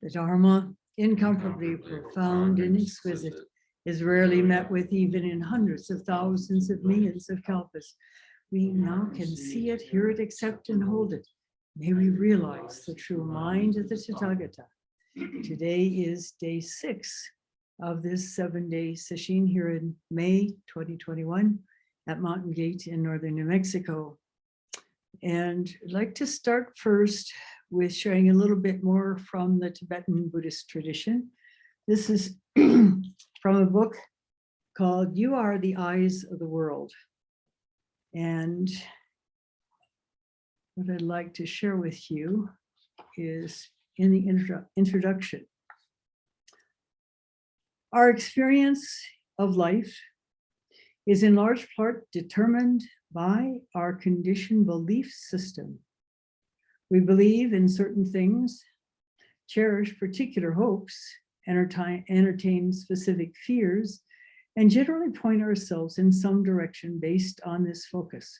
The Dharma, incomparably profound and exquisite, is rarely met with even in hundreds of thousands of millions of kalpas. We now can see it, hear it, accept, and hold it. May we realize the true mind of the Tathagata. Today is day 6 of this 7-day sesshin here in May 2021 at Mountain Gate in northern New Mexico. And I'd like to start first with sharing a little bit more from the Tibetan Buddhist tradition. This is from a book called You Are the Eyes of the World. And what I'd like to share with you is in the introduction. Our experience of life is in large part determined by our conditioned belief system. We believe in certain things, cherish particular hopes, entertain specific fears, and generally point ourselves in some direction based on this focus.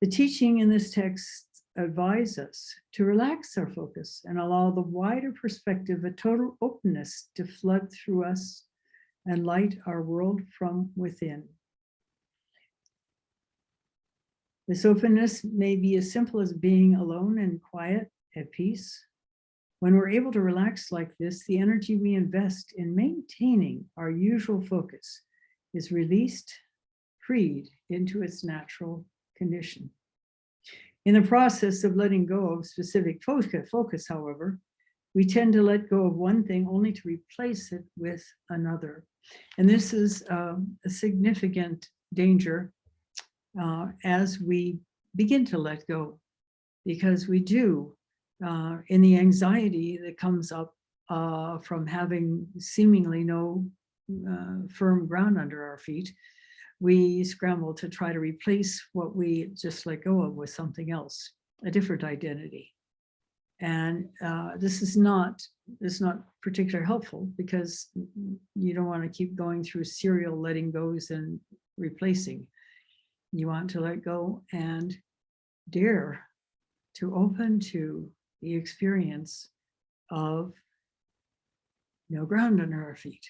The teaching in this text advise us to relax our focus and allow the wider perspective, a total openness to flood through us and light our world from within. This openness may be as simple as being alone and quiet at peace. When we're able to relax like this, the energy we invest in maintaining our usual focus is released, freed into its natural condition. In the process of letting go of specific focus, however, we tend to let go of one thing only to replace it with another. And this is a significant danger as we begin to let go, because we do, in the anxiety that comes up from having seemingly no firm ground under our feet, we scramble to try to replace what we just let go of with something else, a different identity. And this is not particularly helpful, because you don't want to keep going through serial letting goes and replacing. You want to let go and dare to open to the experience of no ground under our feet,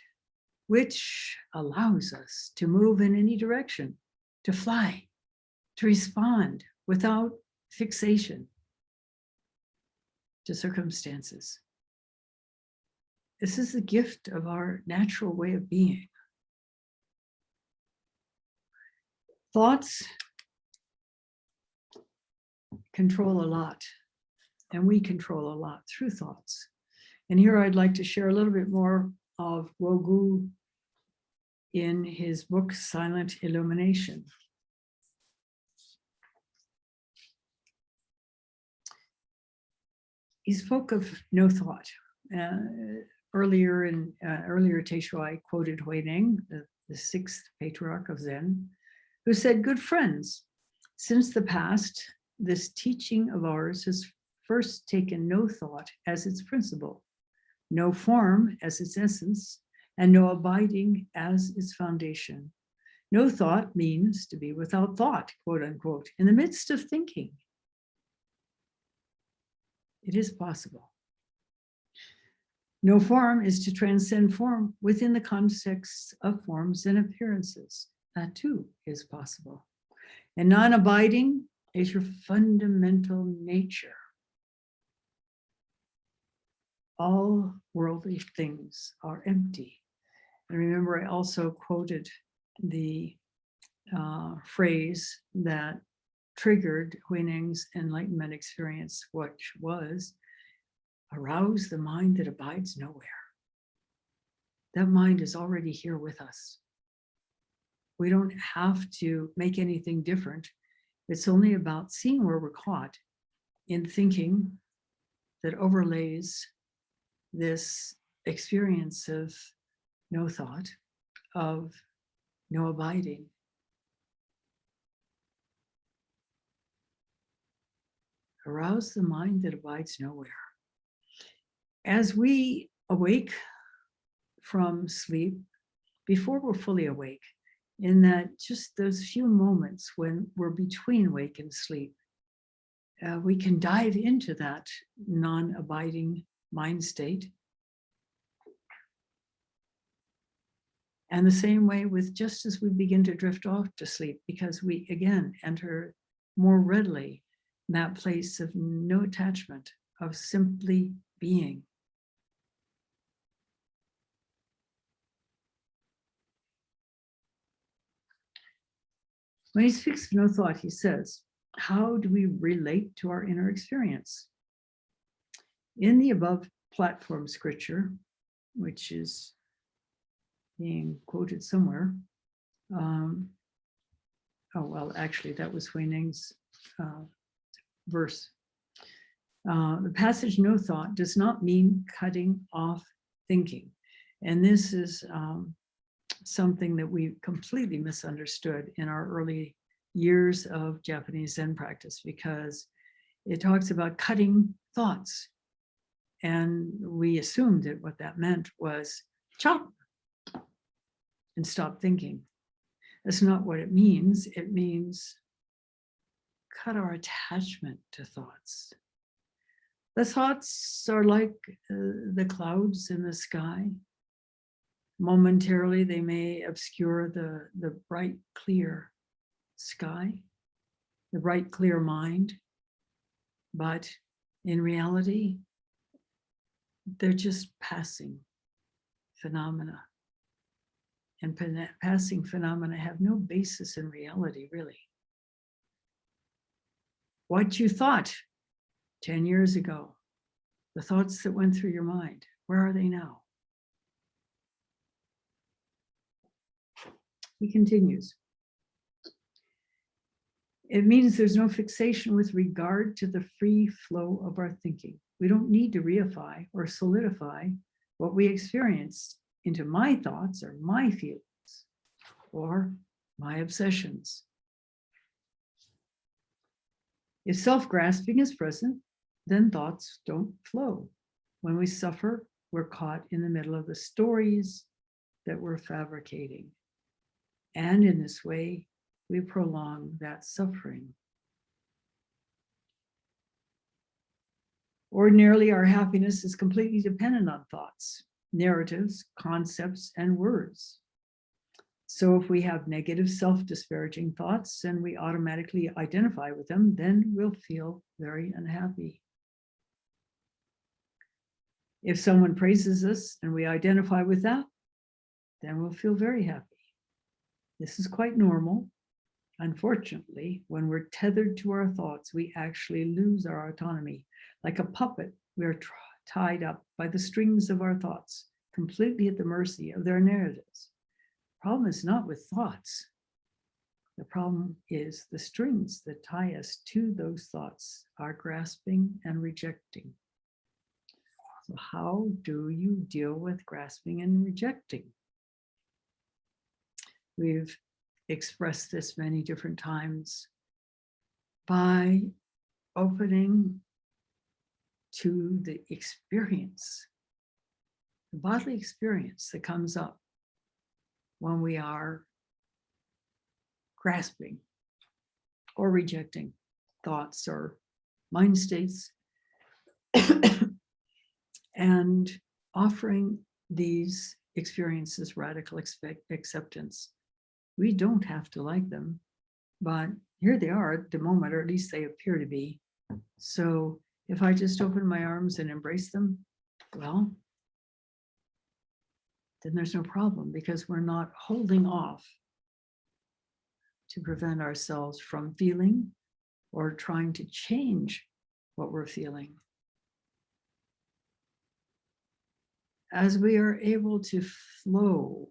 which allows us to move in any direction, to fly, to respond without fixation to circumstances. This is the gift of our natural way of being. Thoughts control a lot, and we control a lot through thoughts. And here I'd like to share a little bit more of Wogu in his book, Silent Illumination. He spoke of no thought. Earlier teishos, I quoted Huineng, the 6th patriarch of Zen, who said, "Good friends, since the past, this teaching of ours has first taken no thought as its principle, no form as its essence, and no abiding as its foundation. No thought means to be without thought, quote unquote, in the midst of thinking. It is possible. No form is to transcend form within the context of forms and appearances. That too is possible. And non-abiding is your fundamental nature. All worldly things are empty." And remember, I also quoted the phrase that triggered Huineng's enlightenment experience, which was, "Arouse the mind that abides nowhere." That mind is already here with us. We don't have to make anything different. It's only about seeing where we're caught in thinking that overlays this experience of no thought, of no abiding. Arouse the mind that abides nowhere. As we awake from sleep, before we're fully awake, in that just those few moments when we're between wake and sleep, we can dive into that non-abiding mind state. And the same way with just as we begin to drift off to sleep, because we again enter more readily in that place of no attachment, of simply being. When he speaks of no thought, he says, how do we relate to our inner experience? In the above platform scripture, which is being quoted somewhere, oh, well, actually, that was Hui Ning's verse. The passage no thought does not mean cutting off thinking. And this is something that we completely misunderstood in our early years of Japanese Zen practice, because it talks about cutting thoughts. And we assumed that what that meant was chop and stop thinking. That's not what it means. It means cut our attachment to thoughts. The thoughts are like the clouds in the sky. Momentarily, they may obscure the bright, clear sky, the bright, clear mind. But in reality, they're just passing phenomena. And passing phenomena have no basis in reality, really. What you thought 10 years ago, the thoughts that went through your mind, where are they now? He continues. It means there's no fixation with regard to the free flow of our thinking. We don't need to reify or solidify what we experienced into my thoughts or my feelings or my obsessions. If self-grasping is present, then thoughts don't flow. When we suffer, we're caught in the middle of the stories that we're fabricating. And in this way, we prolong that suffering. Ordinarily, our happiness is completely dependent on thoughts, narratives, concepts, and words. So if we have negative self-disparaging thoughts and we automatically identify with them, then we'll feel very unhappy. If someone praises us and we identify with that, then we'll feel very happy. This is quite normal. Unfortunately, when we're tethered to our thoughts, we actually lose our autonomy. Like a puppet, we're tied up by the strings of our thoughts, completely at the mercy of their narratives. The problem is not with thoughts. The problem is the strings that tie us to those thoughts, our grasping and rejecting. So how do you deal with grasping and rejecting? We've expressed this many different times by opening to the experience, the bodily experience that comes up when we are grasping or rejecting thoughts or mind states, and offering these experiences radical acceptance. We don't have to like them, but here they are at the moment, or at least they appear to be. So if I just open my arms and embrace them, well, then there's no problem, because we're not holding off to prevent ourselves from feeling or trying to change what we're feeling. As we are able to flow,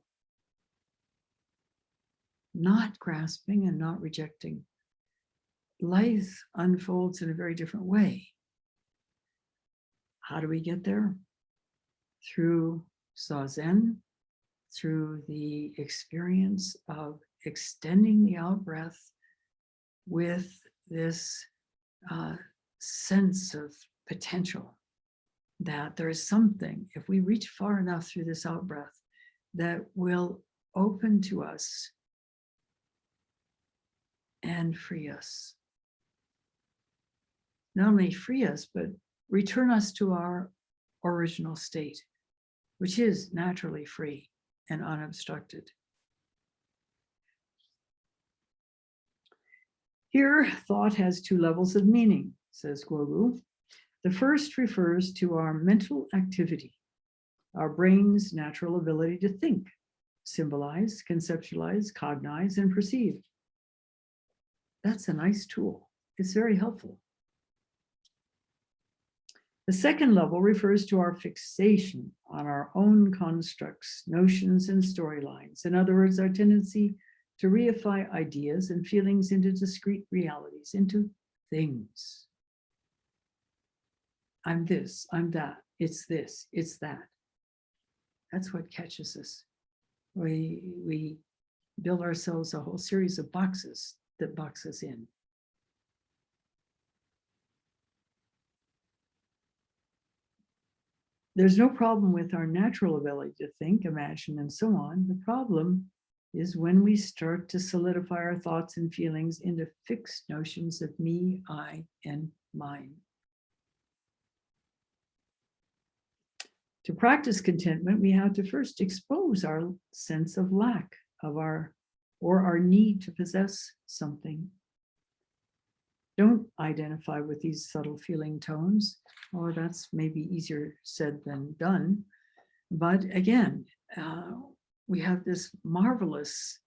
not grasping and not rejecting, life unfolds in a very different way. How do we get there? Through Zazen, through the experience of extending the out-breath with this sense of potential, that there is something, if we reach far enough through this out-breath, that will open to us and free us. Not only free us, but return us to our original state, which is naturally free and unobstructed. Here, thought has two levels of meaning, says Guru. The first refers to our mental activity, our brain's natural ability to think, symbolize, conceptualize, cognize, and perceive. That's a nice tool. It's very helpful. The second level refers to our fixation on our own constructs, notions, and storylines. In other words, our tendency to reify ideas and feelings into discrete realities, into things. I'm this, I'm that, it's this, it's that. That's what catches us. We build ourselves a whole series of boxes that box us in. There's no problem with our natural ability to think, imagine, and so on. The problem is when we start to solidify our thoughts and feelings into fixed notions of me, I, and mine. To practice contentment, we have to first expose our sense of lack of our need to possess something. Don't identify with these subtle feeling tones, or that's maybe easier said than done. But again, we have this marvelous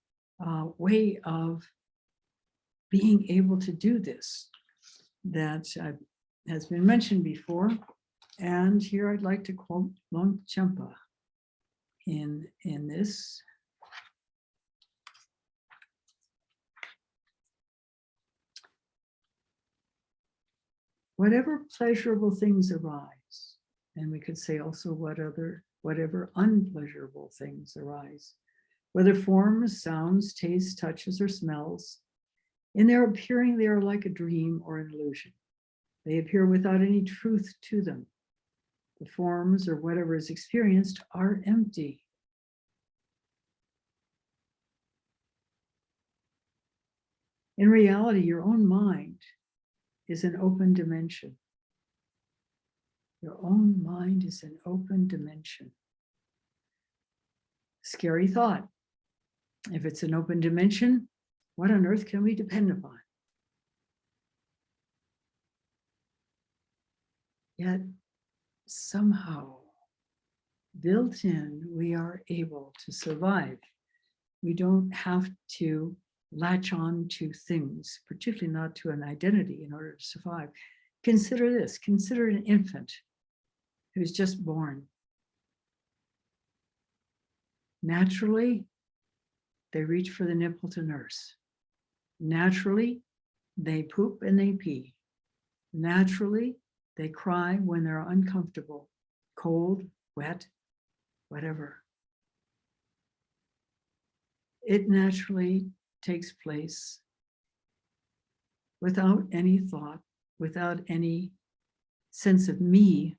way of being able to do this that has been mentioned before. And here I'd like to quote Longchenpa in this. Whatever pleasurable things arise, and we could say also whatever unpleasurable things arise, whether forms, sounds, tastes, touches, or smells, in their appearing, they are like a dream or an illusion. They appear without any truth to them. The forms or whatever is experienced are empty. In reality, your own mind is an open dimension. Your own mind is an open dimension. Scary thought. If it's an open dimension, what on earth can we depend upon? Yet somehow, built in, we are able to survive. We don't have to latch on to things, particularly not to an identity, in order to survive. Consider this, consider an infant who's just born. Naturally, they reach for the nipple to nurse. Naturally, they poop and they pee. Naturally, they cry when they're uncomfortable, cold, wet, whatever. It naturally takes place without any thought, without any sense of me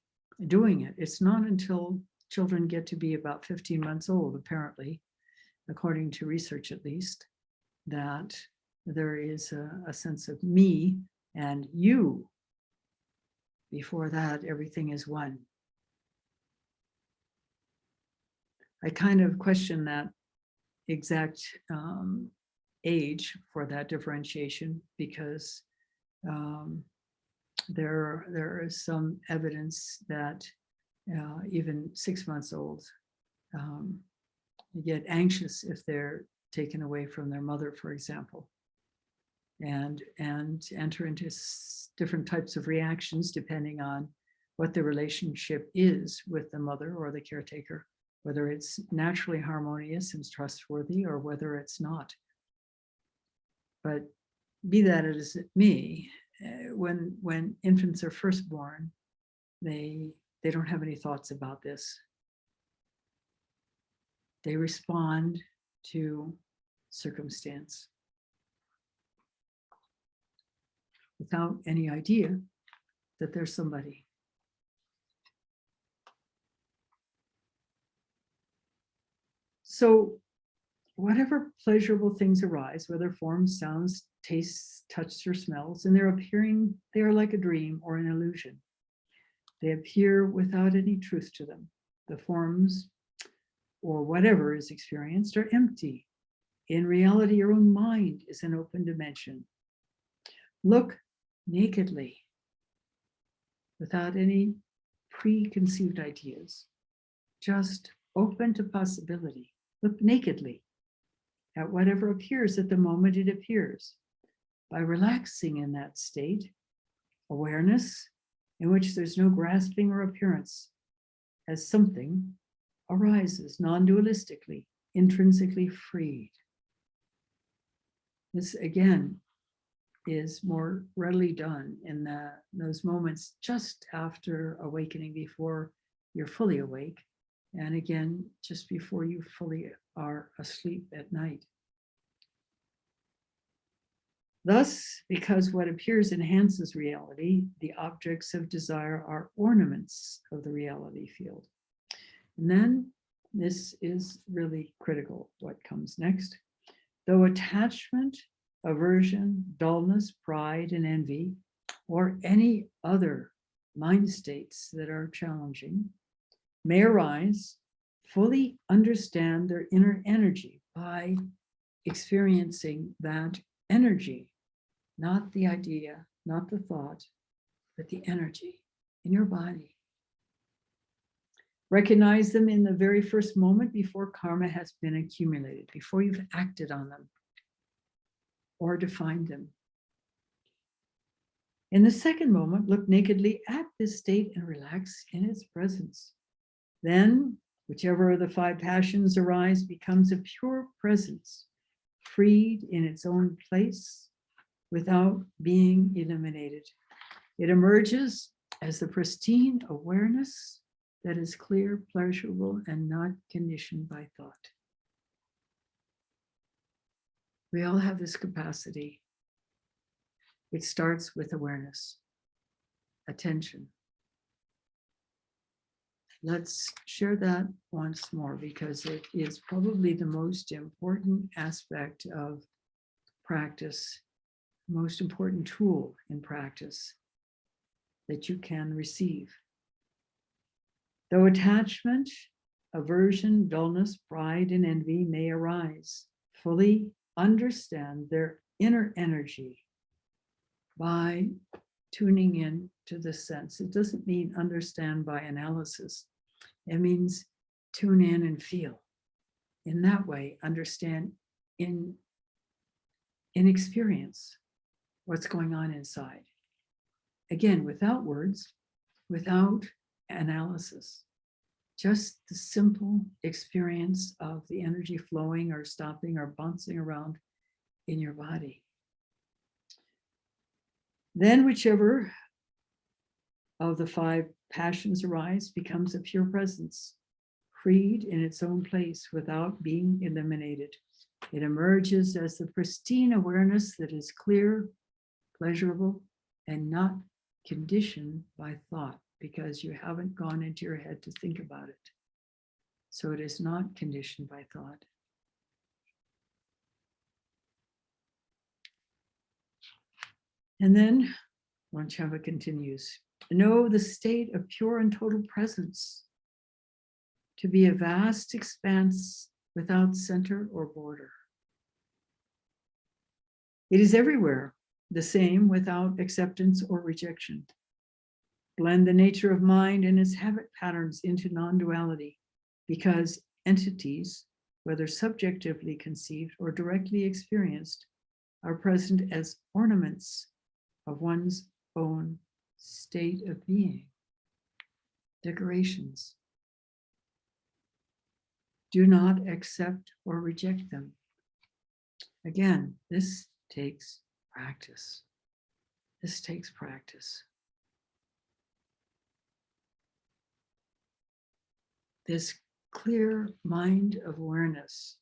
doing it. It's not until children get to be about 15 months old, apparently, according to research at least, that there is a sense of me and you. Before that, everything is one. I kind of question that exact age for that differentiation, because there is some evidence that even 6 months old get anxious if they're taken away from their mother, for example, and enter into different types of reactions depending on what the relationship is with the mother or the caretaker, whether it's naturally harmonious and trustworthy or whether it's not. But be that as it may, when infants are first born, they don't have any thoughts about this. They respond to circumstance without any idea that there's somebody. So whatever pleasurable things arise, whether forms, sounds, tastes, touches, or smells, and they're appearing, they are like a dream or an illusion. They appear without any truth to them. The forms or whatever is experienced are empty. In reality, your own mind is an open dimension. Look nakedly, without any preconceived ideas, just open to possibility. Look nakedly at whatever appears at the moment it appears. By relaxing in that state, awareness in which there's no grasping or appearance as something arises non-dualistically, intrinsically freed. This again is more readily done in those moments just after awakening, before you're fully awake, and again just before you fully are asleep at night. Thus, because what appears enhances reality, the objects of desire are ornaments of the reality field. And then this is really critical, what comes next. Though attachment, aversion, dullness, pride, and envy, or any other mind states that are challenging, may arise, fully understand their inner energy by experiencing that energy, not the idea, not the thought, but the energy in your body. Recognize them in the very first moment before karma has been accumulated, before you've acted on them or defined them. In the second moment, look nakedly at this state and relax in its presence. Then, whichever of the five passions arise becomes a pure presence, freed in its own place without being eliminated. It emerges as the pristine awareness that is clear, pleasurable, and not conditioned by thought. We all have this capacity. It starts with awareness, attention. Let's share that once more, because it is probably the most important aspect of practice, most important tool in practice that you can receive. Though attachment, aversion, dullness, pride, and envy may arise, fully understand their inner energy by tuning in to the sense. It doesn't mean understand by analysis. It means tune in and feel. In that way, understand in experience what's going on inside. Again, without words, without analysis, just the simple experience of the energy flowing or stopping or bouncing around in your body. Then whichever of the five passions arise becomes a pure presence, freed in its own place without being eliminated. It emerges as the pristine awareness that is clear, pleasurable, and not conditioned by thought, because you haven't gone into your head to think about it. So it is not conditioned by thought. And then Longchenpa continues, know the state of pure and total presence to be a vast expanse without center or border. It is everywhere the same, without acceptance or rejection. Blend the nature of mind and its habit patterns into non-duality, because entities, whether subjectively conceived or directly experienced, are present as ornaments of one's own state of being, decorations. Do not accept or reject them. Again, this takes practice. This takes practice. This clear mind of awareness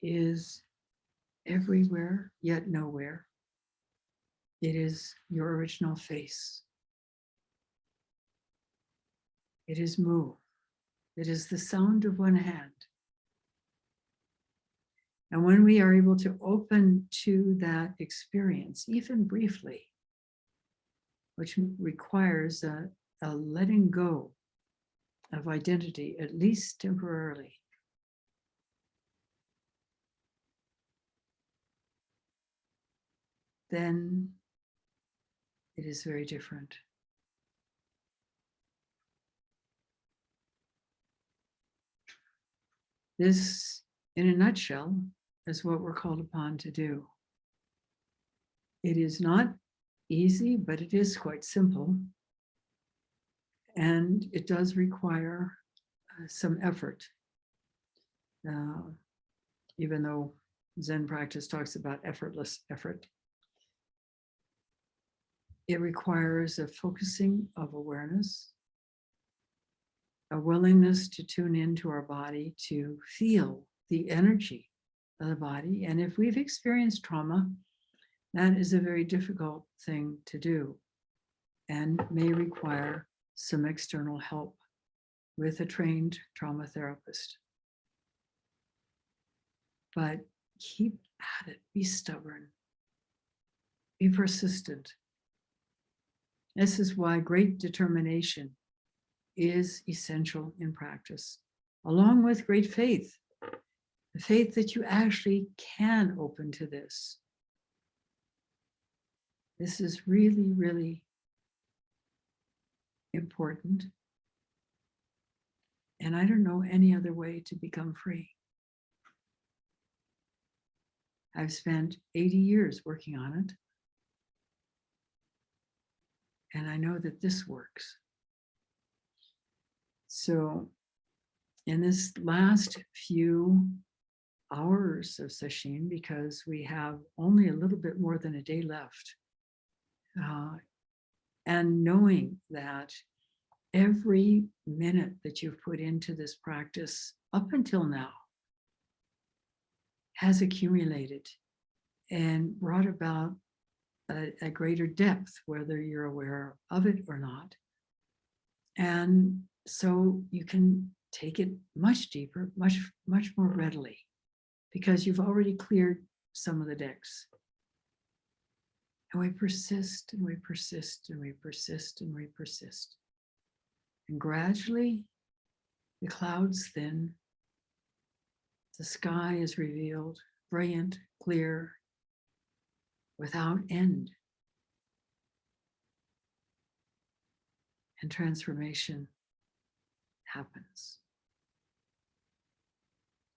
is everywhere, yet nowhere. It is your original face. It is move. It is the sound of one hand. And when we are able to open to that experience, even briefly, which requires a letting go of identity, at least temporarily. Then it is very different. This, in a nutshell, is what we're called upon to do. It is not easy, but it is quite simple. And it does require some effort. Even though Zen practice talks about effortless effort, it requires a focusing of awareness, a willingness to tune into our body, to feel the energy of the body. And if we've experienced trauma, that is a very difficult thing to do and may require some external help with a trained trauma therapist. But keep at it, be stubborn, be persistent. This is why great determination is essential in practice, along with great faith, the faith that you actually can open to this. This is really, really important. And I don't know any other way to become free. I've spent 80 years working on it. And I know that this works. So in this last few hours of sesshin, because we have only a little bit more than a day left, and knowing that every minute that you've put into this practice up until now has accumulated and brought about a greater depth, whether you're aware of it or not. And so you can take it much deeper, much more readily, because you've already cleared some of the decks. And we persist and we persist and we persist and we persist. And gradually the clouds thin, the sky is revealed, brilliant, clear, without end. And transformation happens.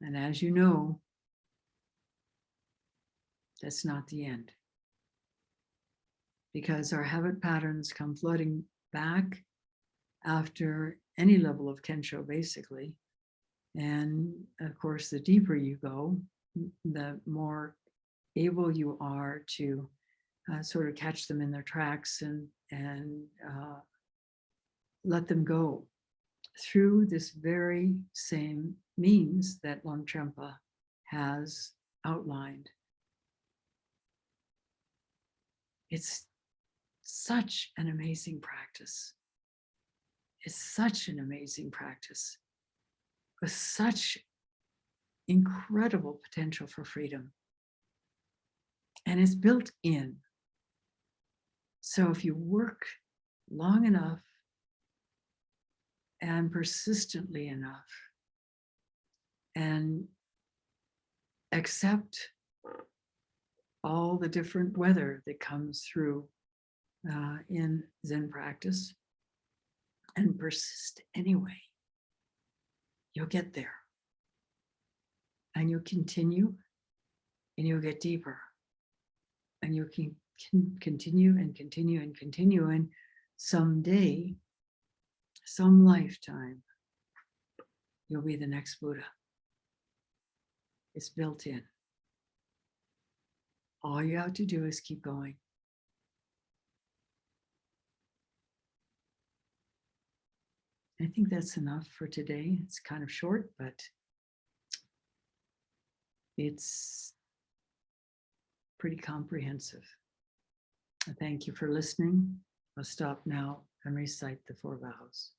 And as you know, that's not the end. Because our habit patterns come flooding back after any level of kensho, basically. And of course, the deeper you go, the more able you are to sort of catch them in their tracks and let them go through this very same means that Longchenpa has outlined. It's such an amazing practice. It's such an amazing practice with such incredible potential for freedom. And it's built in. So if you work long enough and persistently enough and accept all the different weather that comes through in Zen practice and persist anyway, you'll get there. And you'll continue and you'll get deeper. And you can continue and continue and continue. And someday, some lifetime, you'll be the next Buddha. It's built in. All you have to do is keep going. I think that's enough for today. It's kind of short, but it's pretty comprehensive. Thank you for listening. I'll stop now and recite the 4 vows.